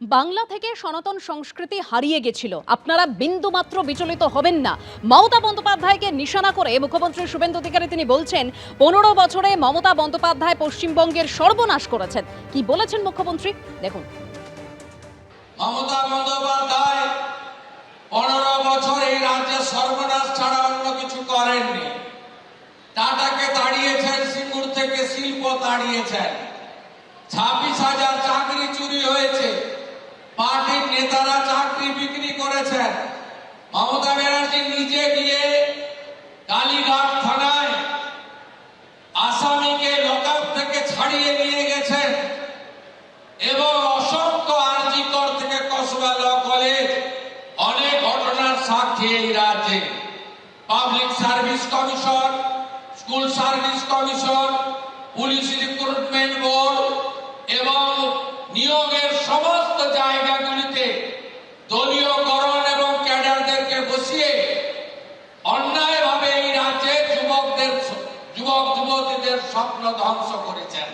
বাংলা থেকে সনাতন সংস্কৃতি হারিয়ে গেছিল, আপনারা বিন্দুমাত্র বিচলিত হবেন না। মমতা বন্দ্যোপাধ্যায়কে নিশানা করে মুখ্যমন্ত্রী শুভেন্দু অধিকারী তিনি বলছেন 15 বছরে মমতা বন্দ্যোপাধ্যায় পশ্চিমবঙ্গের সর্বনাশ করেছেন। কি বলেছেন মুখ্যমন্ত্রী দেখুন। মমতা বন্দ্যোপাধ্যায় 15 বছর এই রাজ্যে সর্বনাশ ছাড়া অন্য কিছু করেননি। টাটাকে তাড়িয়েছেন, সিঙ্গুর থেকে শিল্প তাড়িয়েছেন, 26,000 চাকরি চুরি হয়েছে, পার্টির নেতারা চাকরি বিক্রি করেছেন। মমতা ব্যানার্জি নিজে গিয়ে কালীঘাট থানায় আসামিকে লকআপ থেকে ছাড়িয়ে নিয়ে গেছেন এবং অসংখ্য আরজি কর থেকে কসবা ল কলেজ অনেক ঘটনার সাক্ষী এই রাজ্যে। Public service commission, school service commission, police recruitment board এবং নিয়োগের সমস্ত জায়গাগুলিতে দলীয়করণ এবং ক্যাডারদেরকে বসিয়ে অন্যায়ভাবে এই রাজ্যে যুবক যুবতীদের স্বপ্ন ধ্বংস করেছেন।